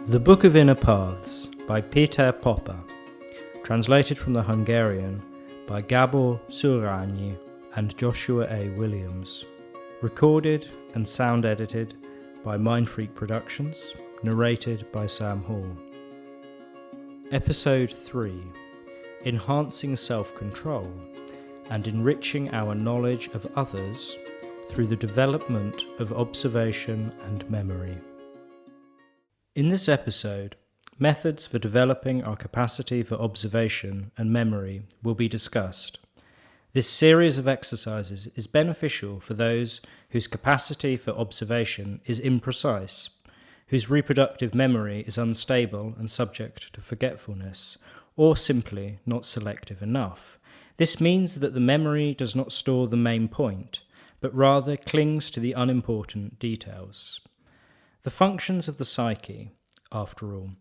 The Book of Inner Paths by Péter Popper, translated from the Hungarian by Gábor Szurányi and Joshua A. Williams, recorded and sound edited by Mindfreak Productions, narrated by Sam Hall. Episode 3: Enhancing Self-Control and Enriching Our Knowledge of Others through the Development of Observation and Memory. In this episode, methods for developing our capacity for observation and memory will be discussed. This series of exercises is beneficial for those whose capacity for observation is imprecise, whose reproductive memory is unstable and subject to forgetfulness, or simply not selective enough. This means that the memory does not store the main point, but rather clings to the unimportant details. The functions of the psyche, after all,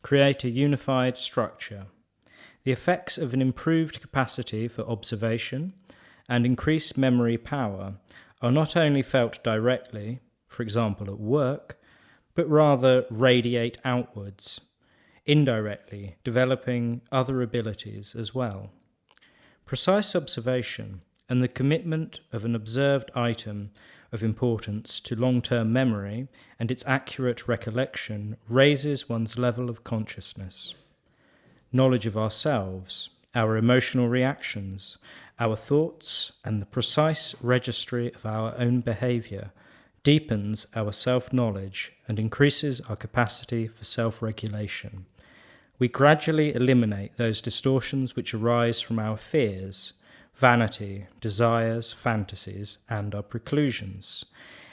create a unified structure. The effects of an improved capacity for observation and increased memory power are not only felt directly, for example at work, but rather radiate outwards, indirectly developing other abilities as well. Precise observation and the commitment of an observed item of importance to long-term memory and its accurate recollection raises one's level of consciousness. Knowledge of ourselves, our emotional reactions, our thoughts, and the precise registry of our own behavior deepens our self-knowledge and increases our capacity for self-regulation. We gradually eliminate those distortions which arise from our fears, vanity, desires, fantasies, and our preclusions.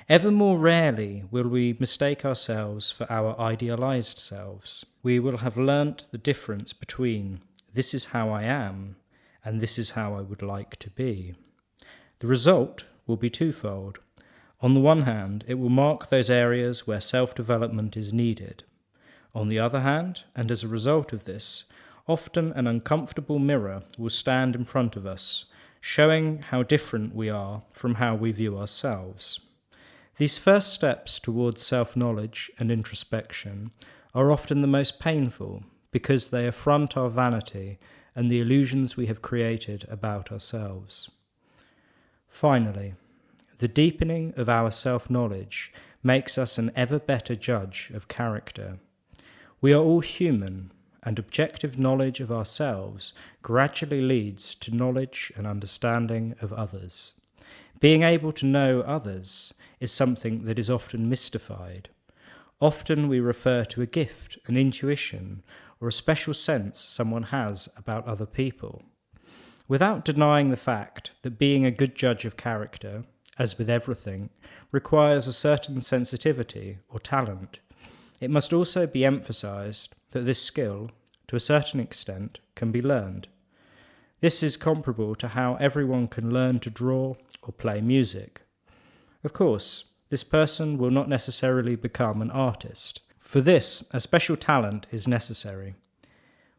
Ever more rarely will we mistake ourselves for our idealized selves. We will have learnt the difference between "this is how I am" and "this is how I would like to be." The result will be twofold. On the one hand, it will mark those areas where self-development is needed. On the other hand, and as a result of this, often an uncomfortable mirror will stand in front of us, showing how different we are from how we view ourselves. These first steps towards self-knowledge and introspection are often the most painful because they affront our vanity and the illusions we have created about ourselves. Finally, the deepening of our self-knowledge makes us an ever better judge of character. We are all human, and objective knowledge of ourselves gradually leads to knowledge and understanding of others. Being able to know others is something that is often mystified. Often we refer to a gift, an intuition, or a special sense someone has about other people. Without denying the fact that being a good judge of character, as with everything, requires a certain sensitivity or talent, it must also be emphasized that this skill, to a certain extent, can be learned. This is comparable to how everyone can learn to draw or play music. Of course, this person will not necessarily become an artist. For this, a special talent is necessary.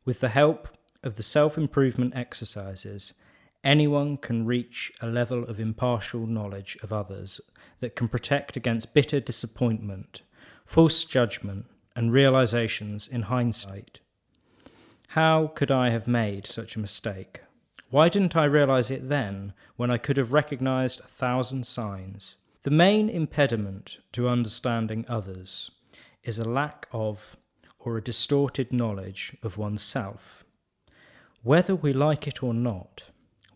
With the help of the self-improvement exercises, anyone can reach a level of impartial knowledge of others that can protect against bitter disappointment, false judgment, and realizations in hindsight. How could I have made such a mistake? Why didn't I realize it then, when I could have recognized 1,000 signs? The main impediment to understanding others is a lack of, or a distorted knowledge of oneself. Whether we like it or not,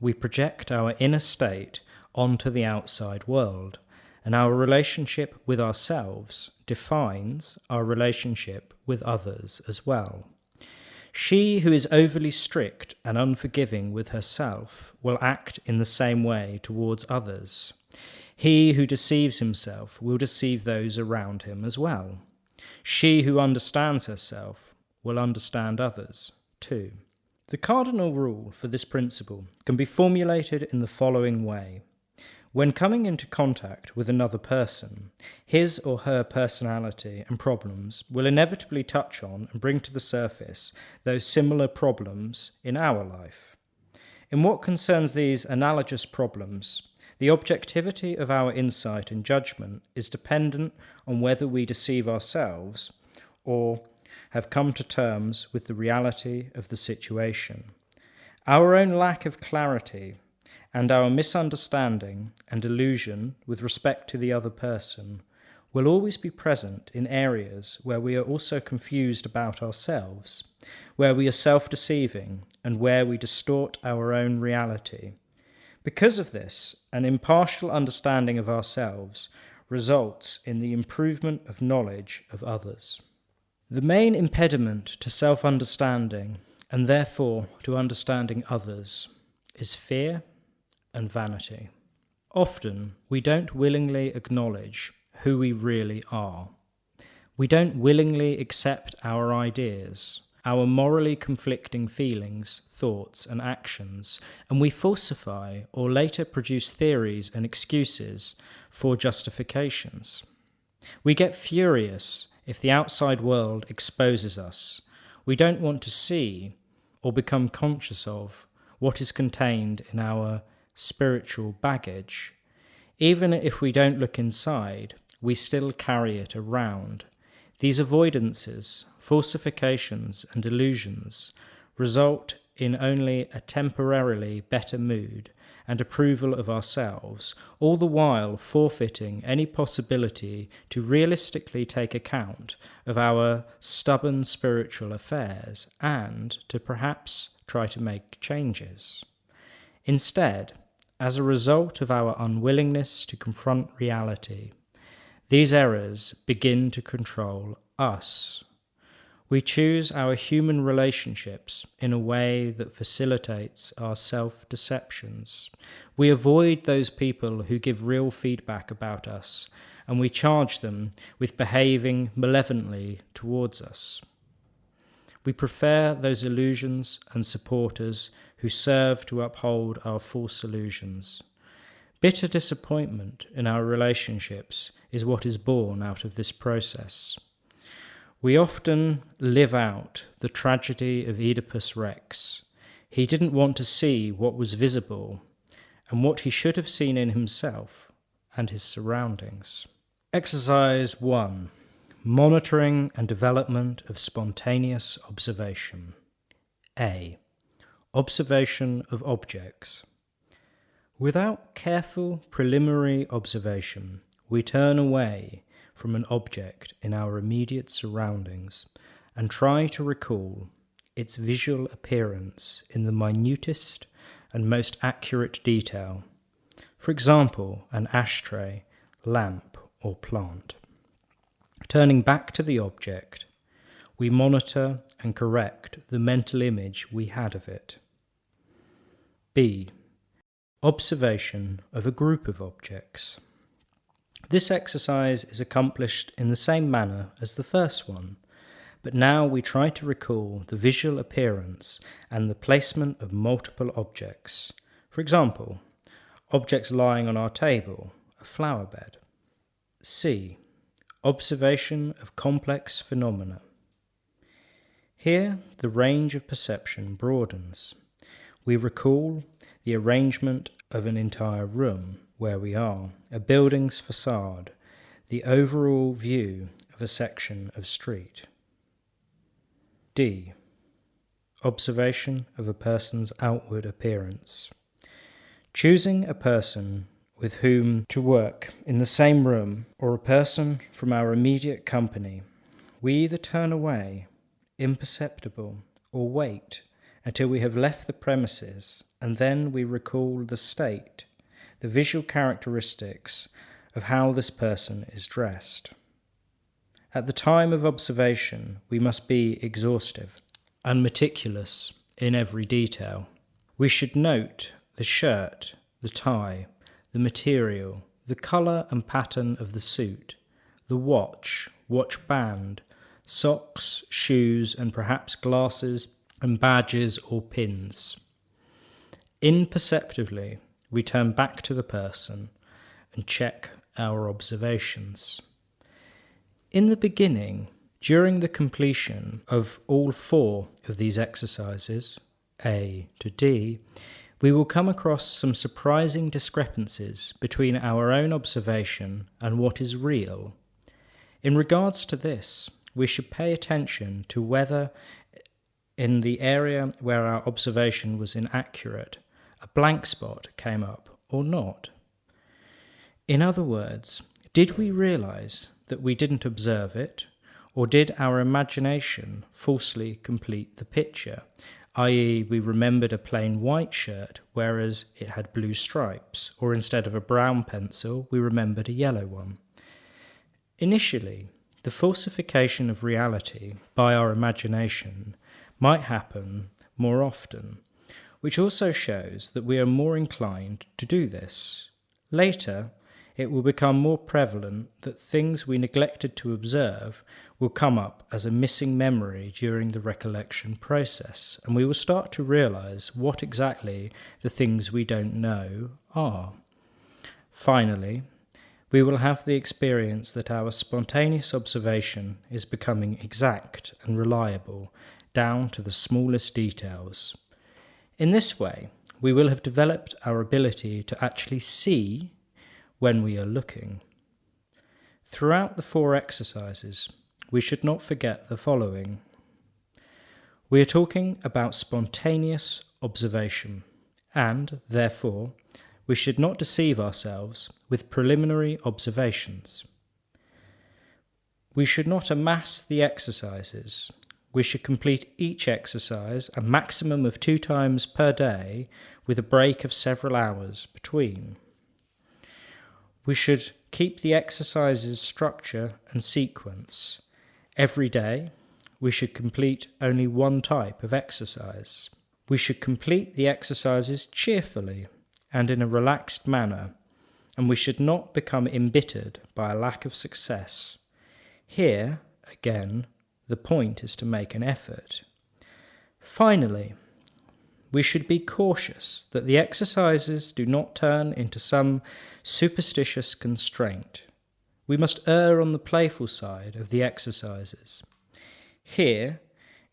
we project our inner state onto the outside world, and our relationship with ourselves defines our relationship with others as well. She who is overly strict and unforgiving with herself will act in the same way towards others. He who deceives himself will deceive those around him as well. She who understands herself will understand others too. The cardinal rule for this principle can be formulated in the following way. When coming into contact with another person, his or her personality and problems will inevitably touch on and bring to the surface those similar problems in our life. In what concerns these analogous problems, the objectivity of our insight and judgment is dependent on whether we deceive ourselves or have come to terms with the reality of the situation. Our own lack of clarity and our misunderstanding and illusion with respect to the other person will always be present in areas where we are also confused about ourselves, where we are self-deceiving, and where we distort our own reality. Because of this, an impartial understanding of ourselves results in the improvement of knowledge of others. The main impediment to self-understanding, and therefore to understanding others, is fear and vanity. Often, we don't willingly acknowledge who we really are. We don't willingly accept our ideas, our morally conflicting feelings, thoughts, and actions, and we falsify or later produce theories and excuses for justifications. We get furious if the outside world exposes us. We don't want to see or become conscious of what is contained in our spiritual baggage. Even if we don't look inside, we still carry it around. These avoidances, falsifications, and illusions result in only a temporarily better mood and approval of ourselves, all the while forfeiting any possibility to realistically take account of our stubborn spiritual affairs and to perhaps try to make changes. Instead, as a result of our unwillingness to confront reality, these errors begin to control us. We choose our human relationships in a way that facilitates our self-deceptions. We avoid those people who give real feedback about us, and we charge them with behaving malevolently towards us. We prefer those illusions and supporters who serve to uphold our false illusions. Bitter disappointment in our relationships is what is born out of this process. We often live out the tragedy of Oedipus Rex. He didn't want to see what was visible and what he should have seen in himself and his surroundings. Exercise 1. Monitoring and development of spontaneous observation. A. Observation of objects. Without careful preliminary observation, we turn away from an object in our immediate surroundings and try to recall its visual appearance in the minutest and most accurate detail. For example, an ashtray, lamp, or plant. Turning back to the object, we monitor and correct the mental image we had of it. B. Observation of a group of objects. This exercise is accomplished in the same manner as the first one, but now we try to recall the visual appearance and the placement of multiple objects. For example, objects lying on our table, a flower bed. C. Observation of complex phenomena. Here, the range of perception broadens. We recall the arrangement of an entire room where we are, a building's facade, the overall view of a section of street. D. Observation of a person's outward appearance. Choosing a person with whom to work in the same room or a person from our immediate company, we either turn away, imperceptible, or wait until we have left the premises, and then we recall the state, the visual characteristics of how this person is dressed. At the time of observation, we must be exhaustive and meticulous in every detail. We should note the shirt, the tie, the material, the colour and pattern of the suit, the watch band, socks, shoes, and perhaps glasses and badges or pins. Imperceptibly, we turn back to the person and check our observations. In the beginning, during the completion of all 4 of these exercises, A to D, we will come across some surprising discrepancies between our own observation and what is real. In regards to this, we should pay attention to whether, in the area where our observation was inaccurate, a blank spot came up or not. In other words, did we realize that we didn't observe it, or did our imagination falsely complete the picture, i.e. we remembered a plain white shirt whereas it had blue stripes, or instead of a brown pencil we remembered a yellow one? Initially, the falsification of reality by our imagination might happen more often, which also shows that we are more inclined to do this. Later, it will become more prevalent that things we neglected to observe will come up as a missing memory during the recollection process, and we will start to realize what exactly the things we don't know are. Finally, we will have the experience that our spontaneous observation is becoming exact and reliable down to the smallest details. In this way, we will have developed our ability to actually see when we are looking. Throughout the 4 exercises, we should not forget the following. We are talking about spontaneous observation, and, therefore, we should not deceive ourselves with preliminary observations. We should not amass the exercises. We should complete each exercise a maximum of 2 times per day with a break of several hours between. We should keep the exercises' structure and sequence. Every day, we should complete only 1 type of exercise. We should complete the exercises cheerfully and in a relaxed manner, and we should not become embittered by a lack of success. Here, again, the point is to make an effort. Finally, we should be cautious that the exercises do not turn into some superstitious constraint. We must err on the playful side of the exercises. Here,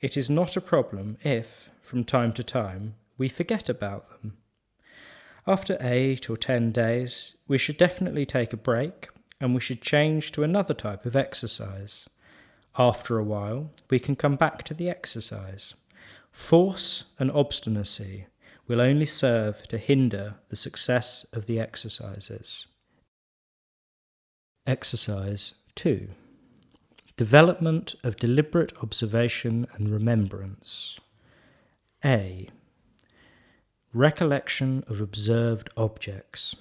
it is not a problem if, from time to time, we forget about them. After 8 or 10 days, we should definitely take a break, and we should change to another type of exercise. After a while, we can come back to the exercise. Force and obstinacy will only serve to hinder the success of the exercises. Exercise 2. Development of deliberate observation and remembrance. A. Recollection of observed objects.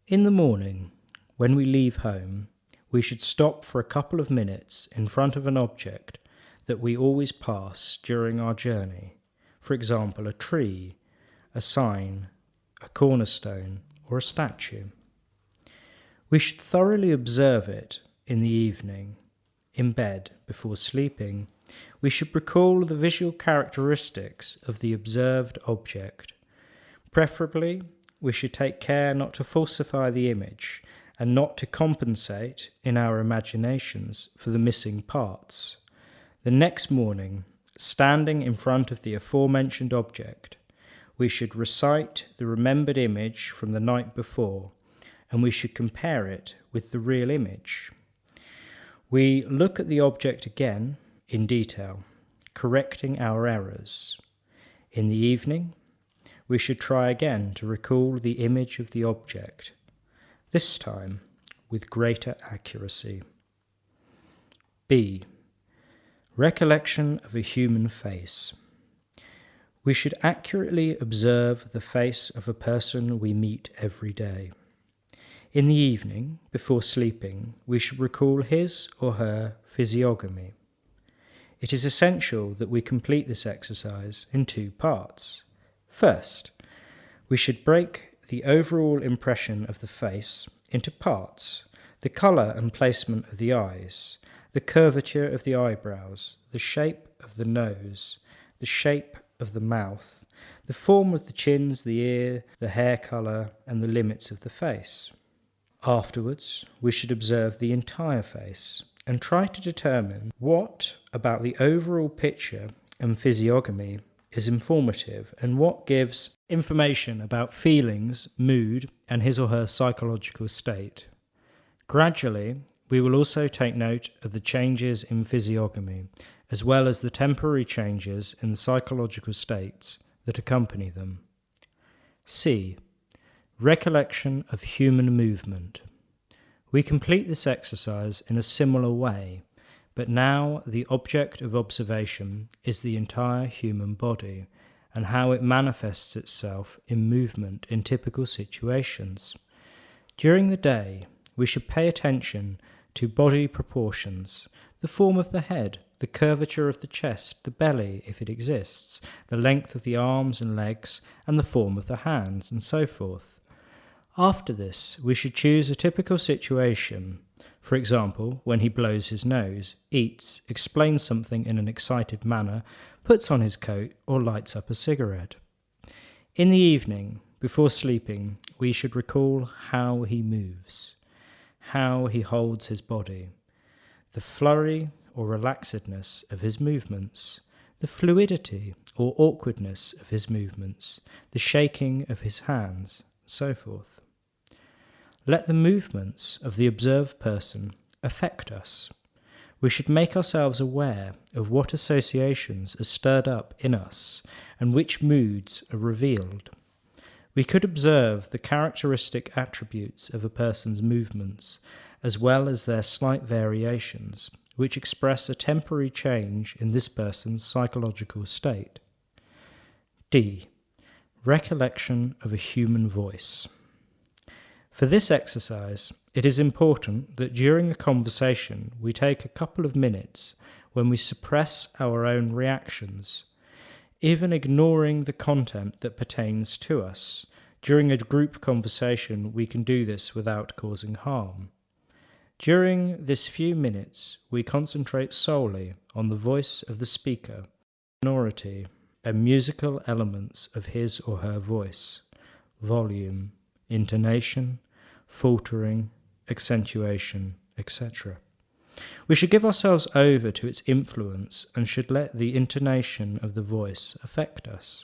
In the morning, when we leave home, we should stop for a couple of minutes in front of an object that we always pass during our journey. For example, a tree, a sign, a cornerstone, or a statue. We should thoroughly observe it in the evening. In bed, before sleeping, we should recall the visual characteristics of the observed object. Preferably, we should take care not to falsify the image and not to compensate in our imaginations for the missing parts. The next morning, standing in front of the aforementioned object, we should recite the remembered image from the night before, and we should compare it with the real image. We look at the object again in detail, correcting our errors. In the evening, we should try again to recall the image of the object, this time with greater accuracy. B. Recollection of a human face. We should accurately observe the face of a person we meet every day. In the evening, before sleeping, we should recall his or her physiognomy. It is essential that we complete this exercise in 2 parts. First, we should break the overall impression of the face into parts: the colour and placement of the eyes, the curvature of the eyebrows, the shape of the nose, the shape of the mouth, the form of the chins, the ear, the hair colour, and the limits of the face. Afterwards, we should observe the entire face and try to determine what about the overall picture and physiognomy is informative and what gives information about feelings, mood, and his or her psychological state. Gradually, We will also take note of the changes in physiognomy, as well as the temporary changes in the psychological states that accompany them. C. Recollection of human movement. We complete this exercise in a similar way, but now the object of observation is the entire human body and how it manifests itself in movement in typical situations. During the day, we should pay attention to body proportions, the form of the head, the curvature of the chest, the belly, if it exists, the length of the arms and legs, and the form of the hands, and so forth. After this, we should choose a typical situation, for example, when he blows his nose, eats, explains something in an excited manner, puts on his coat, or lights up a cigarette. In the evening, before sleeping, we should recall how he moves, how he holds his body, the flurry or relaxedness of his movements, the fluidity or awkwardness of his movements, the shaking of his hands, and so forth. Let the movements of the observed person affect us. We should make ourselves aware of what associations are stirred up in us and which moods are revealed. We could observe the characteristic attributes of a person's movements, as well as their slight variations, which express a temporary change in this person's psychological state. D. Recollection of a human voice. For this exercise, it is important that during a conversation we take a couple of minutes when we suppress our own reactions, even ignoring the content that pertains to us. During a group conversation, we can do this without causing harm. During this few minutes, we concentrate solely on the voice of the speaker, sonority, and musical elements of his or her voice, volume, intonation, faltering, accentuation, etc. We should give ourselves over to its influence and should let the intonation of the voice affect us.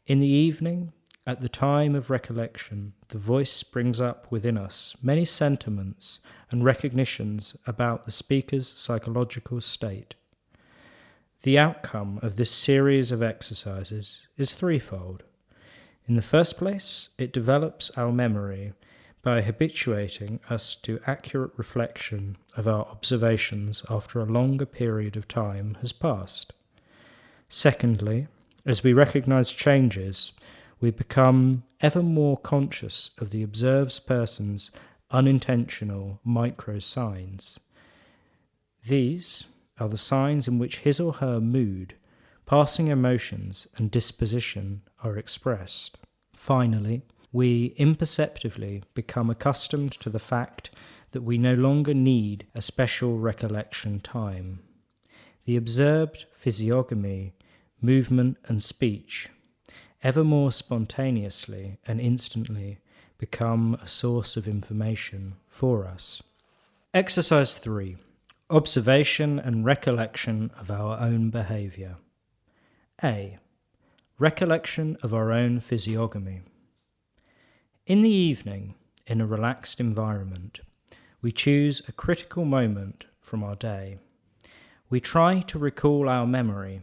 In the evening, at the time of recollection, the voice brings up within us many sentiments and recognitions about the speaker's psychological state. The outcome of this series of exercises is threefold. In the first place, it develops our memory by habituating us to accurate reflection of our observations after a longer period of time has passed. Secondly, as we recognize changes, we become ever more conscious of the observed person's unintentional micro-signs. These are the signs in which his or her mood, passing emotions, and disposition are expressed. Finally, we imperceptibly become accustomed to the fact that we no longer need a special recollection time. The observed physiognomy, movement, and speech ever more spontaneously and instantly become a source of information for us. Exercise 3. Observation and recollection of our own behaviour. A. Recollection of our own physiognomy. In the evening, in a relaxed environment, we choose a critical moment from our day. We try to recall our memory,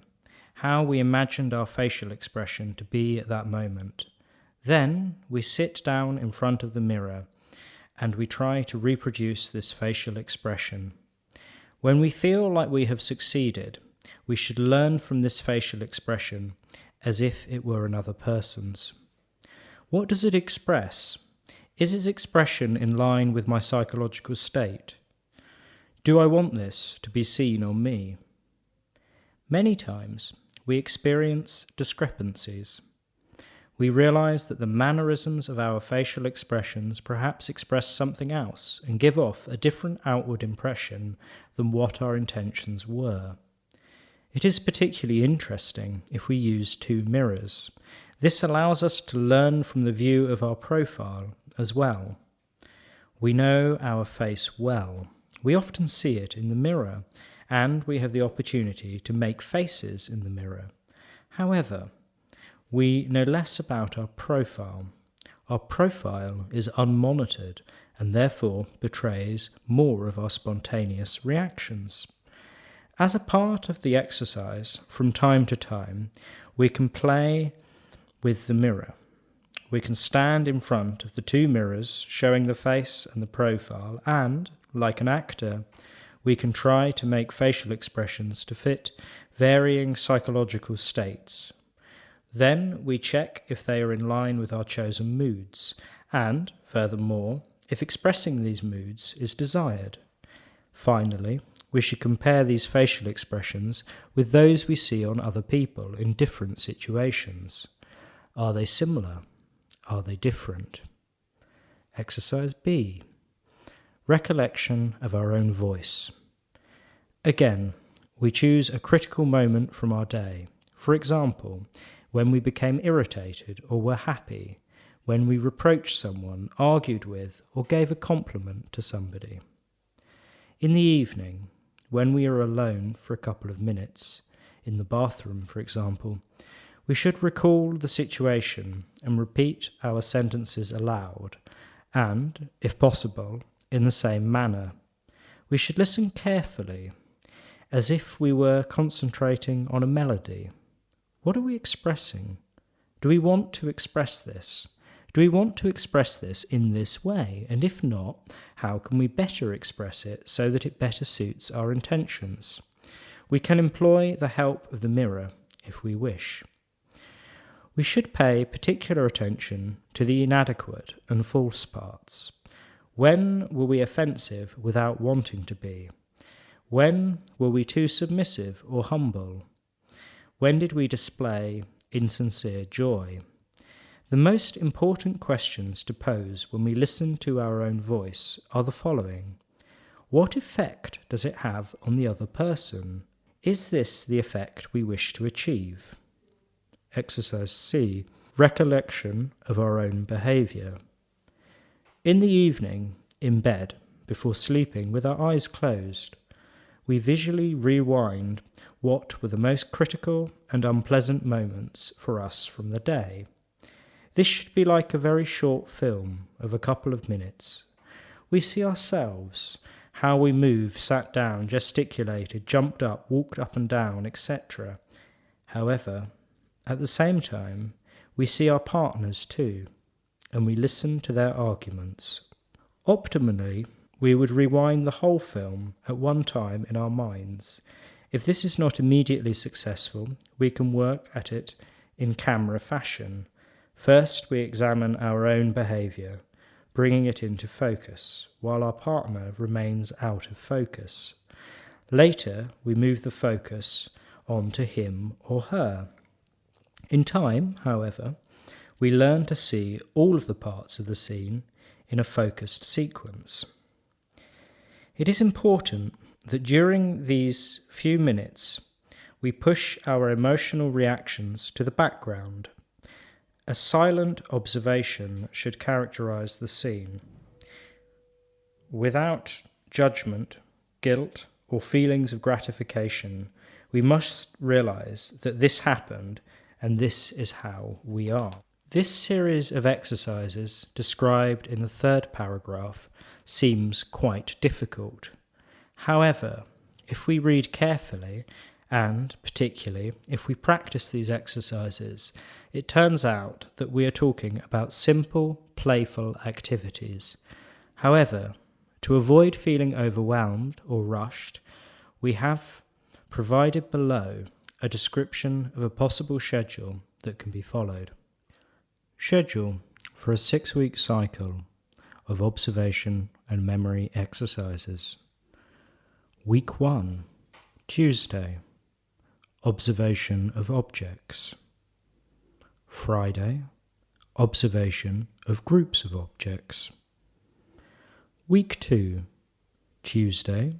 how we imagined our facial expression to be at that moment. Then we sit down in front of the mirror and we try to reproduce this facial expression. When we feel like we have succeeded, we should learn from this facial expression as if it were another person's. What does it express? Is its expression in line with my psychological state? Do I want this to be seen on me? Many times, we experience discrepancies. We realize that the mannerisms of our facial expressions perhaps express something else and give off a different outward impression than what our intentions were. It is particularly interesting if we use two mirrors. This allows us to learn from the view of our profile as well. We know our face well. We often see it in the mirror, and we have the opportunity to make faces in the mirror. However, we know less about our profile. Our profile is unmonitored and therefore betrays more of our spontaneous reactions. As a part of the exercise, from time to time, we can play with the mirror. We can stand in front of the two mirrors showing the face and the profile, and, like an actor, we can try to make facial expressions to fit varying psychological states. Then we check if they are in line with our chosen moods, and, furthermore, if expressing these moods is desired. Finally, we should compare these facial expressions with those we see on other people in different situations. Are they similar? Are they different? Exercise B. Recollection of our own voice. Again, we choose a critical moment from our day. For example, when we became irritated or were happy, when we reproached someone, argued with, or gave a compliment to somebody. In the evening, when we are alone for a couple of minutes, in the bathroom, for example, we should recall the situation and repeat our sentences aloud, and, if possible, in the same manner. We should listen carefully, as if we were concentrating on a melody. What are we expressing? Do we want to express this? Do we want to express this in this way? And if not, how can we better express it so that it better suits our intentions? We can employ the help of the mirror if we wish. We should pay particular attention to the inadequate and false parts. When were we offensive without wanting to be? When were we too submissive or humble? When did we display insincere joy? The most important questions to pose when we listen to our own voice are the following. What effect does it have on the other person? Is this the effect we wish to achieve? Exercise C. Recollection of our own behaviour. In the evening, in bed, before sleeping with our eyes closed, we visually rewind what were the most critical and unpleasant moments for us from the day. This should be like a very short film of a couple of minutes. We see ourselves, how we moved, sat down, gesticulated, jumped up, walked up and down, etc. However, at the same time, we see our partners too, and we listen to their arguments. Optimally, we would rewind the whole film at one time in our minds. If this is not immediately successful, we can work at it in camera fashion. First, we examine our own behaviour, bringing it into focus, while our partner remains out of focus. Later, we move the focus on to him or her. In time, however, we learn to see all of the parts of the scene in a focused sequence. It is important that during these few minutes, we push our emotional reactions to the background. A silent observation should characterize the scene. Without judgment, guilt, or feelings of gratification, we must realize that this happened and this is how we are. This series of exercises, described in the third paragraph, seems quite difficult. However, if we read carefully, and particularly if we practice these exercises, it turns out that we are talking about simple, playful activities. However, to avoid feeling overwhelmed or rushed, we have provided below a description of a possible schedule that can be followed. Schedule for a 6-week cycle of observation and memory exercises. Week 1, Tuesday, observation of objects. Friday, observation of groups of objects. Week 2, Tuesday,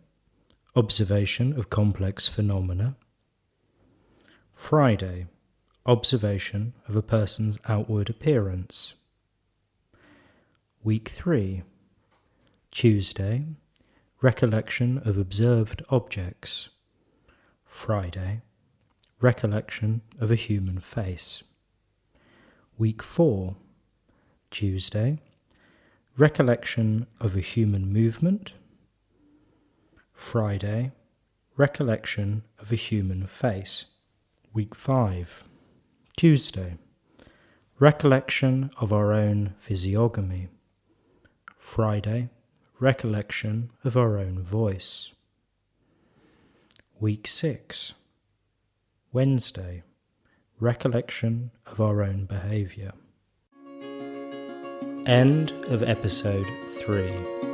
observation of complex phenomena. Friday, observation of a person's outward appearance. Week 3, Tuesday, recollection of observed objects. Friday, recollection of a human face. Week 4, Tuesday, recollection of a human movement. Friday, recollection of a human face. Week 5. Tuesday, recollection of our own physiognomy. Friday, recollection of our own voice. Week 6. Wednesday, recollection of our own behaviour. End of episode 3.